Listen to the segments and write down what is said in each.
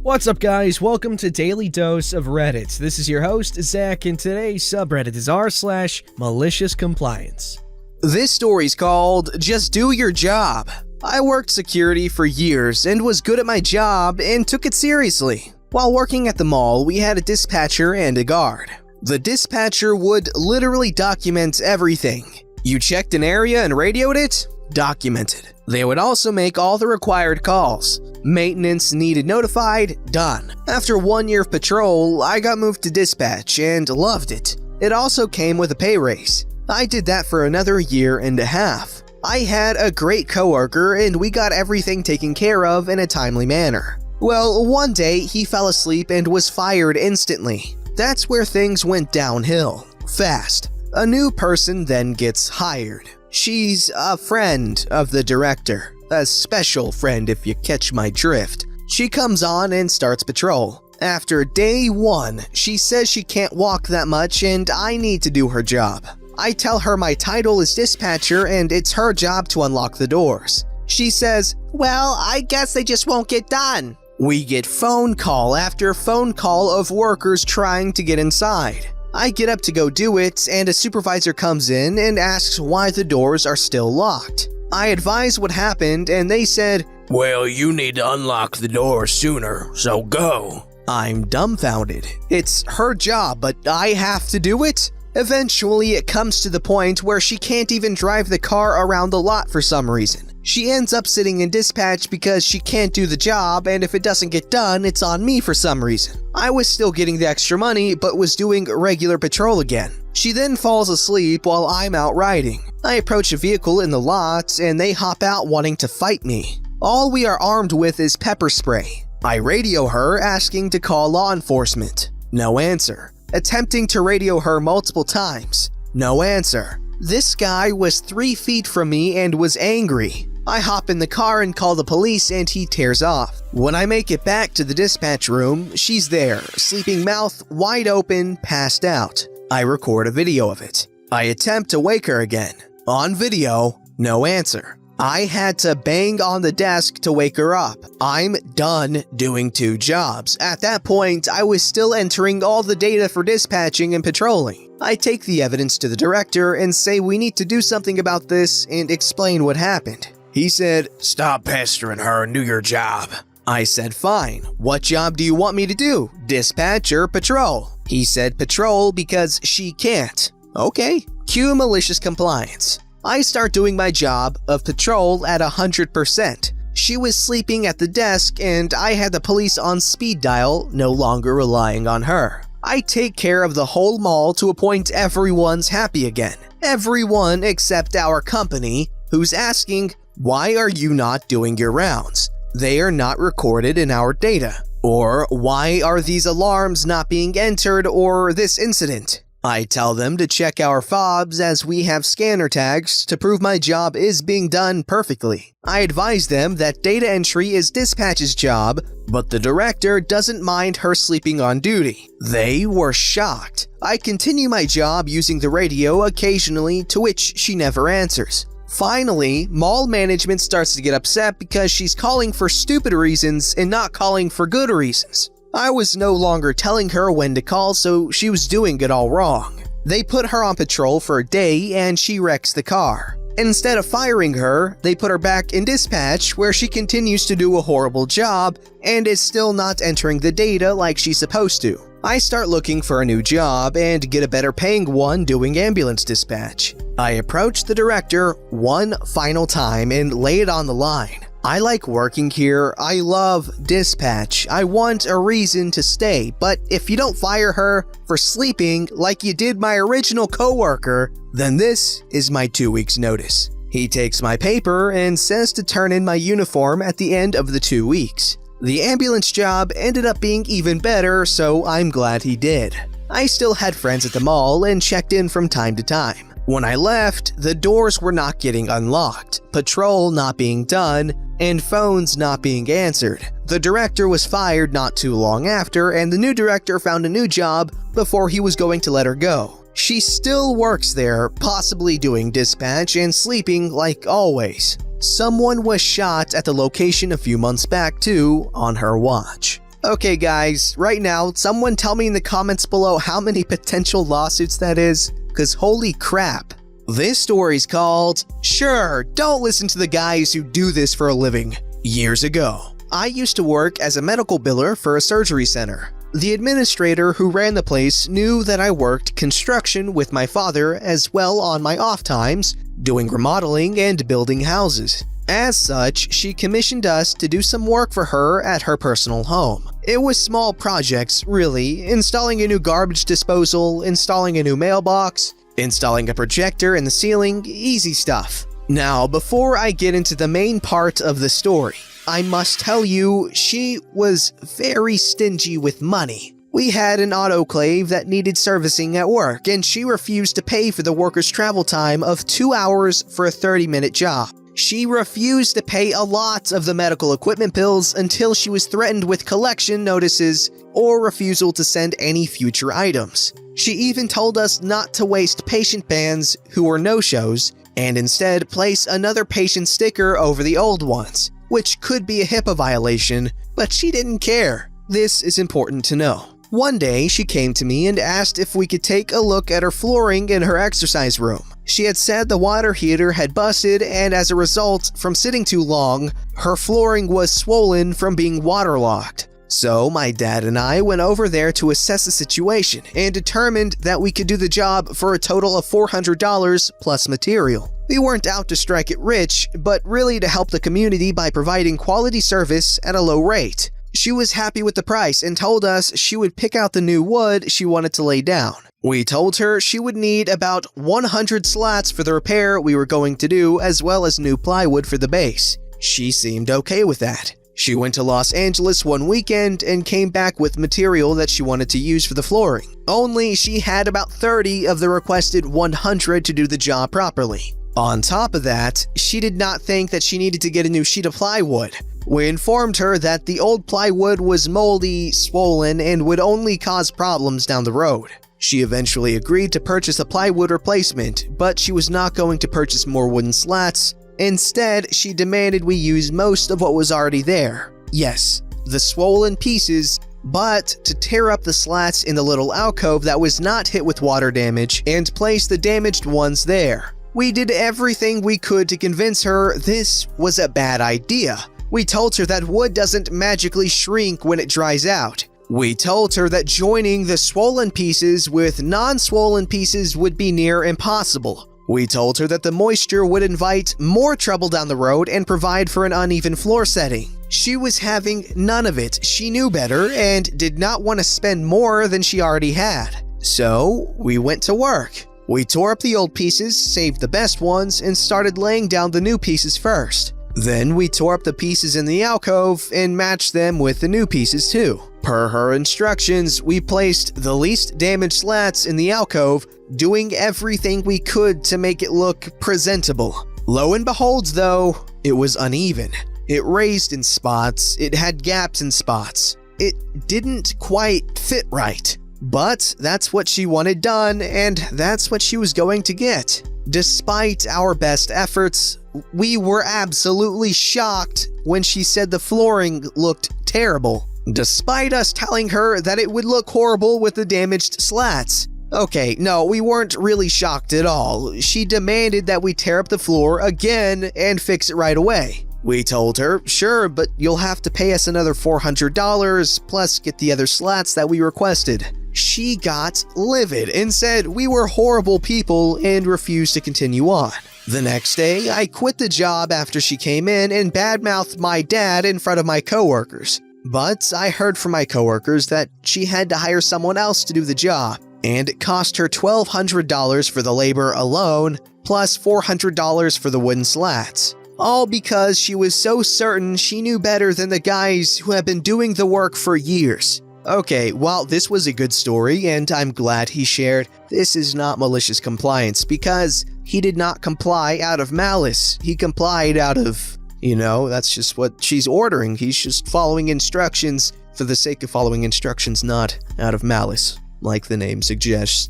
What's up, guys? Welcome to Daily Dose of Reddit. This is your host, Zach, and today's subreddit is r/MaliciousCompliance. This story's called Just Do Your Job. I worked security for years and was good at my job and took it seriously. While working at the mall, we had a dispatcher and a guard. The dispatcher would literally document everything. You checked an area and radioed it? Documented. They would also make all the required calls. Maintenance needed notified? Done. After 1 year of patrol, I got moved to dispatch and loved it. It also came with a pay raise. I did that for another year and a half. I had a great coworker and we got everything taken care of in a timely manner. Well, one day he fell asleep and was fired instantly. That's where things went downhill. Fast. A new person then gets hired. She's a friend of the director. A special friend if you catch my drift. She comes on and starts patrol. After day 1, she says she can't walk that much and I need to do her job. I tell her my title is dispatcher and it's her job to unlock the doors. She says, "Well, I guess they just won't get done." We get phone call after phone call of workers trying to get inside. I get up to go do it and a supervisor comes in and asks why the doors are still locked. I advise what happened and they said, "Well, you need to unlock the door sooner, so go." I'm dumbfounded. It's her job, but I have to do it? Eventually, it comes to the point where she can't even drive the car around the lot for some reason. She ends up sitting in dispatch because she can't do the job, and if it doesn't get done, it's on me for some reason. I was still getting the extra money, but was doing regular patrol again. She then falls asleep while I'm out riding. I approach a vehicle in the lot, and they hop out wanting to fight me. All we are armed with is pepper spray. I radio her asking to call law enforcement. No answer. Attempting to radio her multiple times. No answer. This guy was 3 feet from me and was angry. I hop in the car and call the police and he tears off. When I make it back to the dispatch room, she's there, sleeping mouth wide open, passed out. I record a video of it. I attempt to wake her again. On video, no answer. I had to bang on the desk to wake her up. I'm done doing 2 jobs. At that point, I was still entering all the data for dispatching and patrolling. I take the evidence to the director and say we need to do something about this and explain what happened. He said, "Stop pestering her and do your job." I said, "Fine. What job do you want me to do? Dispatch or patrol?" He said patrol because she can't. Okay. Cue malicious compliance. I start doing my job of patrol at 100%. She was sleeping at the desk and I had the police on speed dial, no longer relying on her. I take care of the whole mall to a point everyone's happy again. Everyone except our company, who's asking, "Why are you not doing your rounds? They are not recorded in our data." Or, "Why are these alarms not being entered?" or this incident. I tell them to check our fobs as we have scanner tags to prove my job is being done perfectly. I advise them that data entry is dispatch's job, but the director doesn't mind her sleeping on duty. They were shocked. I continue my job using the radio occasionally, to which she never answers. Finally, mall management starts to get upset because she's calling for stupid reasons and not calling for good reasons. I was no longer telling her when to call, so she was doing it all wrong. They put her on patrol for a day and she wrecks the car. Instead of firing her, they put her back in dispatch where she continues to do a horrible job and is still not entering the data like she's supposed to. I start looking for a new job and get a better paying one doing ambulance dispatch. I approach the director one final time and lay it on the line. I like working here, I love dispatch, I want a reason to stay, but if you don't fire her for sleeping like you did my original coworker, then this is my 2 weeks notice. He takes my paper and says to turn in my uniform at the end of the 2 weeks. The ambulance job ended up being even better, so I'm glad he did. I still had friends at the mall and checked in from time to time. When I left, the doors were not getting unlocked, patrol not being done, and phones not being answered. The director was fired not too long after, and the new director found a new job before he was going to let her go. She still works there, possibly doing dispatch and sleeping like always. Someone was shot at the location a few months back too, on her watch. Okay guys, right now, someone tell me in the comments below how many potential lawsuits that is, cause holy crap. This story's called, Sure, Don't Listen to the Guys Who Do This for a Living. Years ago, I used to work as a medical biller for a surgery center. The administrator who ran the place knew that I worked construction with my father as well on my off times, doing remodeling and building houses. As such, she commissioned us to do some work for her at her personal home. It was small projects, really, installing a new garbage disposal, installing a new mailbox, installing a projector in the ceiling, easy stuff. Now, before I get into the main part of the story, I must tell you, she was very stingy with money. We had an autoclave that needed servicing at work, and she refused to pay for the worker's travel time of 2 hours for a 30-minute job. She refused to pay a lot of the medical equipment bills until she was threatened with collection notices or refusal to send any future items. She even told us not to waste patient bands who were no-shows, and instead place another patient sticker over the old ones, which could be a HIPAA violation, but she didn't care. This is important to know. One day, she came to me and asked if we could take a look at her flooring in her exercise room. She had said the water heater had busted, and as a result, from sitting too long, her flooring was swollen from being waterlogged. So my dad and I went over there to assess the situation and determined that we could do the job for a total of $400 plus material. We weren't out to strike it rich, but really to help the community by providing quality service at a low rate. She was happy with the price and told us she would pick out the new wood she wanted to lay down. We told her she would need about 100 slats for the repair we were going to do, as well as new plywood for the base. She seemed okay with that. She went to Los Angeles one weekend and came back with material that she wanted to use for the flooring. Only she had about 30 of the requested 100 to do the job properly. On top of that, she did not think that she needed to get a new sheet of plywood. We informed her that the old plywood was moldy, swollen, and would only cause problems down the road. She eventually agreed to purchase a plywood replacement, but she was not going to purchase more wooden slats. Instead, she demanded we use most of what was already there. Yes, the swollen pieces, but to tear up the slats in the little alcove that was not hit with water damage and place the damaged ones there. We did everything we could to convince her this was a bad idea. We told her that wood doesn't magically shrink when it dries out. We told her that joining the swollen pieces with non-swollen pieces would be near impossible. We told her that the moisture would invite more trouble down the road and provide for an uneven floor setting. She was having none of it. She knew better and did not want to spend more than she already had. So we went to work. We tore up the old pieces, saved the best ones, and started laying down the new pieces first. Then we tore up the pieces in the alcove and matched them with the new pieces too. Per her instructions, we placed the least damaged slats in the alcove, doing everything we could to make it look presentable. Lo and behold though, it was uneven. It raised in spots, it had gaps in spots. It didn't quite fit right. But that's what she wanted done, and that's what she was going to get. Despite our best efforts, we were absolutely shocked when she said the flooring looked terrible, despite us telling her that it would look horrible with the damaged slats. Okay, no, we weren't really shocked at all. She demanded that we tear up the floor again and fix it right away. We told her, sure, but you'll have to pay us another $400 plus get the other slats that we requested. She got livid and said we were horrible people and refused to continue on. The next day, I quit the job after she came in and badmouthed my dad in front of my coworkers. But I heard from my coworkers that she had to hire someone else to do the job, and it cost her $1,200 for the labor alone, plus $400 for the wooden slats. All because she was so certain she knew better than the guys who have been doing the work for years. Okay, while this was a good story and I'm glad he shared, this is not malicious compliance because he did not comply out of malice. He complied out of, that's just what she's ordering. He's just following instructions for the sake of following instructions, not out of malice, like the name suggests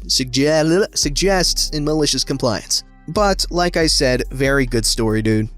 in malicious compliance. But like I said, very good story, dude.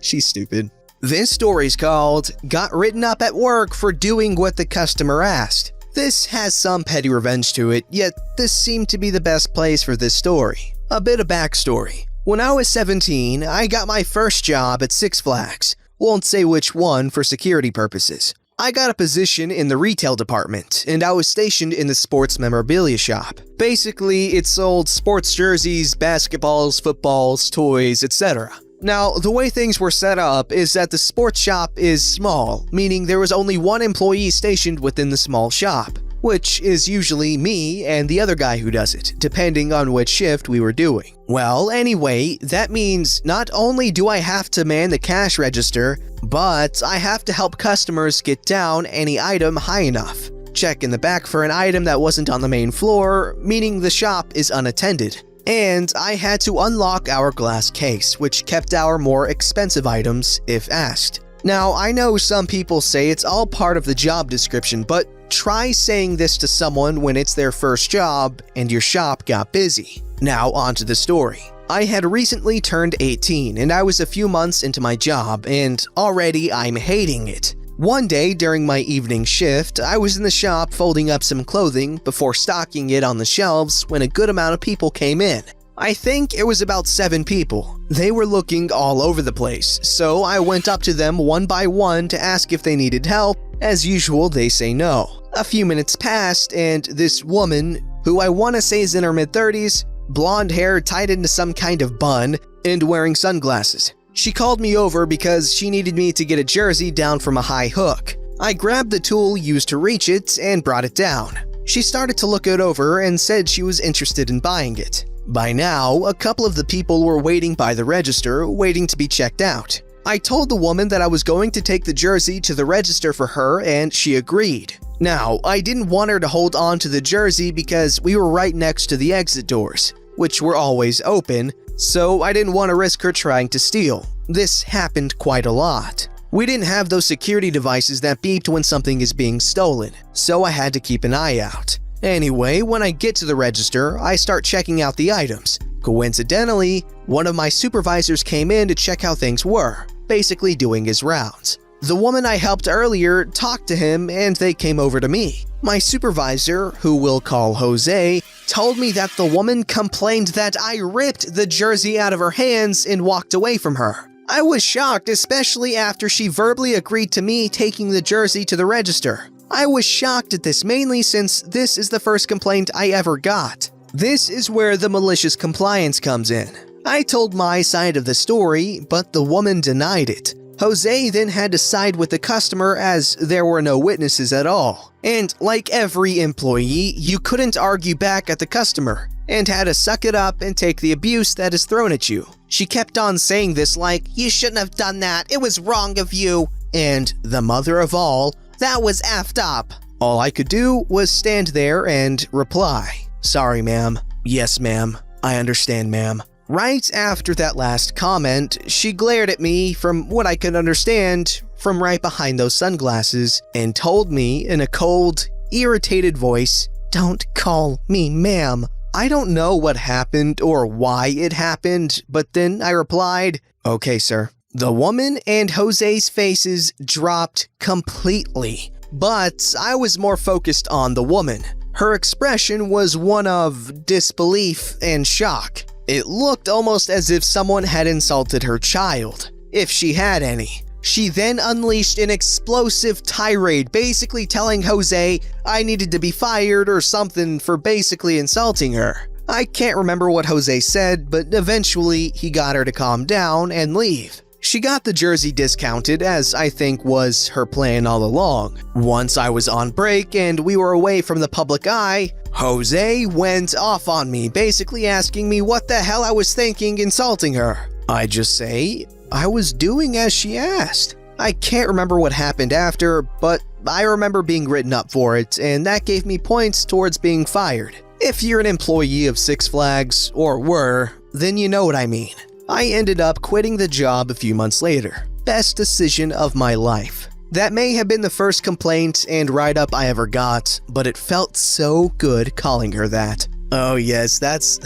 She's stupid. This story's called Got Written Up at Work for Doing What the Customer Asked. This has some petty revenge to it, yet this seemed to be the best place for this story. A bit of backstory. When I was 17, I got my first job at Six Flags. Won't say which one for security purposes. I got a position in the retail department, and I was stationed in the sports memorabilia shop. Basically, it sold sports jerseys, basketballs, footballs, toys, etc. Now, the way things were set up is that the sports shop is small, meaning there was only one employee stationed within the small shop, which is usually me and the other guy who does it, depending on which shift we were doing. Well, anyway, that means not only do I have to man the cash register, but I have to help customers get down any item high enough. Check in the back for an item that wasn't on the main floor, meaning the shop is unattended. And I had to unlock our glass case, which kept our more expensive items if asked. Now, I know some people say it's all part of the job description, but try saying this to someone when it's their first job and your shop got busy. Now, on to the story. I had recently turned 18 and I was a few months into my job, and already I'm hating it. One day during my evening shift, I was in the shop folding up some clothing before stocking it on the shelves when a good amount of people came in. I think it was about 7 people. They were looking all over the place, so I went up to them one by one to ask if they needed help. As usual, they say no. A few minutes passed and this woman, who I want to say is in her mid-30s, blonde hair tied into some kind of bun, and wearing sunglasses. She called me over because she needed me to get a jersey down from a high hook. I grabbed the tool used to reach it and brought it down. She started to look it over and said she was interested in buying it. By now, a couple of the people were waiting by the register, waiting to be checked out. I told the woman that I was going to take the jersey to the register for her, and she agreed. Now, I didn't want her to hold on to the jersey because we were right next to the exit doors, which were always open, so I didn't want to risk her trying to steal. This happened quite a lot. We didn't have those security devices that beeped when something is being stolen, so I had to keep an eye out. Anyway, when I get to the register, I start checking out the items. Coincidentally, one of my supervisors came in to check how things were, basically doing his rounds. The woman I helped earlier talked to him and they came over to me. My supervisor, who we'll call Jose, told me that the woman complained that I ripped the jersey out of her hands and walked away from her. I was shocked, especially after she verbally agreed to me taking the jersey to the register. I was shocked at this mainly since this is the first complaint I ever got. This is where the malicious compliance comes in. I told my side of the story, but the woman denied it. Jose then had to side with the customer as there were no witnesses at all. And like every employee, you couldn't argue back at the customer and had to suck it up and take the abuse that is thrown at you. She kept on saying this like, "You shouldn't have done that, it was wrong of you." And the mother of all, "That was effed up." All I could do was stand there and reply, "Sorry, ma'am. Yes, ma'am. I understand, ma'am." Right after that last comment, she glared at me from what I could understand from right behind those sunglasses and told me in a cold, irritated voice, "Don't call me ma'am." I don't know what happened or why it happened, but then I replied, "Okay, sir." The woman and Jose's faces dropped completely, but I was more focused on the woman. Her expression was one of disbelief and shock. It looked almost as if someone had insulted her child, if she had any. She then unleashed an explosive tirade, basically telling Jose I needed to be fired or something for basically insulting her. I can't remember what Jose said, but eventually he got her to calm down and leave. She got the jersey discounted, as I think was her plan all along. Once I was on break and we were away from the public eye, Jose went off on me, basically asking me what the hell I was thinking insulting her. I just say, I was doing as she asked. I can't remember what happened after, but I remember being written up for it, and that gave me points towards being fired. If you're an employee of Six Flags, or were, then you know what I mean. I ended up quitting the job a few months later. Best decision of my life. That may have been the first complaint and write-up I ever got, but it felt so good calling her that. Oh yes, that's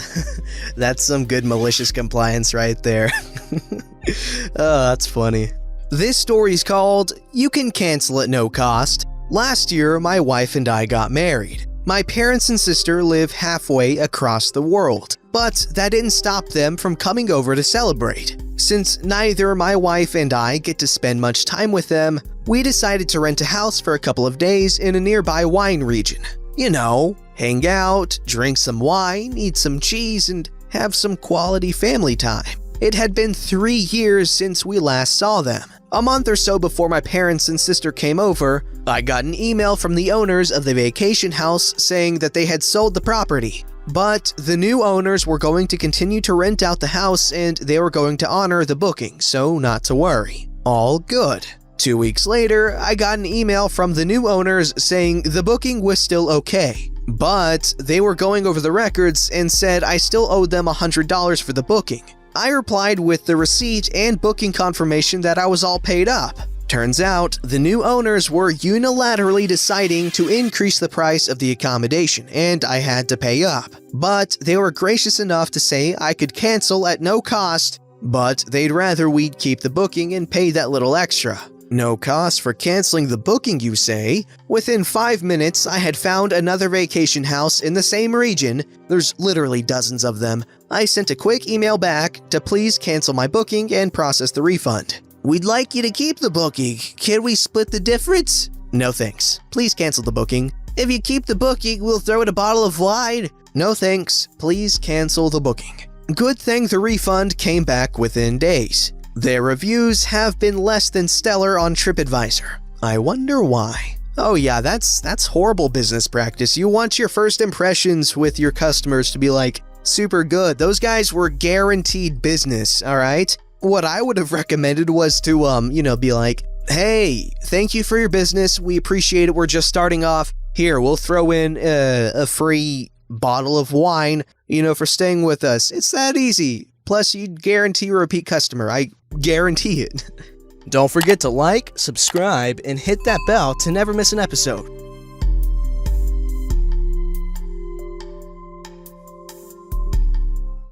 some good malicious compliance right there. Oh, that's funny. This story's called You Can Cancel at No Cost. Last year, my wife and I got married. My parents and sister live halfway across the world, but that didn't stop them from coming over to celebrate. Since neither my wife and I get to spend much time with them, we decided to rent a house for a couple of days in a nearby wine region. You know, hang out, drink some wine, eat some cheese, and have some quality family time. It had been 3 years since we last saw them. A month or so before my parents and sister came over, I got an email from the owners of the vacation house saying that they had sold the property. But the new owners were going to continue to rent out the house and they were going to honor the booking, so not to worry. All good. 2 weeks later, I got an email from the new owners saying the booking was still okay. But they were going over the records and said I still owed them $100 for the booking. I replied with the receipt and booking confirmation that I was all paid up. Turns out, the new owners were unilaterally deciding to increase the price of the accommodation, and I had to pay up. But they were gracious enough to say I could cancel at no cost, but they'd rather we'd keep the booking and pay that little extra. No cost for canceling the booking, you say? Within 5 minutes, I had found another vacation house in the same region. There's literally dozens of them. I sent a quick email back to please cancel my booking and process the refund. We'd like you to keep the booking. Can we split the difference? No thanks. Please cancel the booking. If you keep the booking, we'll throw in a bottle of wine. No thanks. Please cancel the booking. Good thing the refund came back within days. Their reviews have been less than stellar on TripAdvisor. I wonder why. Oh yeah, that's horrible business practice. You want your first impressions with your customers to be like super good. Those guys were guaranteed business, all right? What I would have recommended was to be like, "Hey, thank you for your business. We appreciate it. We're just starting off. Here, we'll throw in a free bottle of wine, for staying with us. It's that easy. Plus, you'd guarantee a repeat customer. I guarantee it." Don't forget to like, subscribe, and hit that bell to never miss an episode.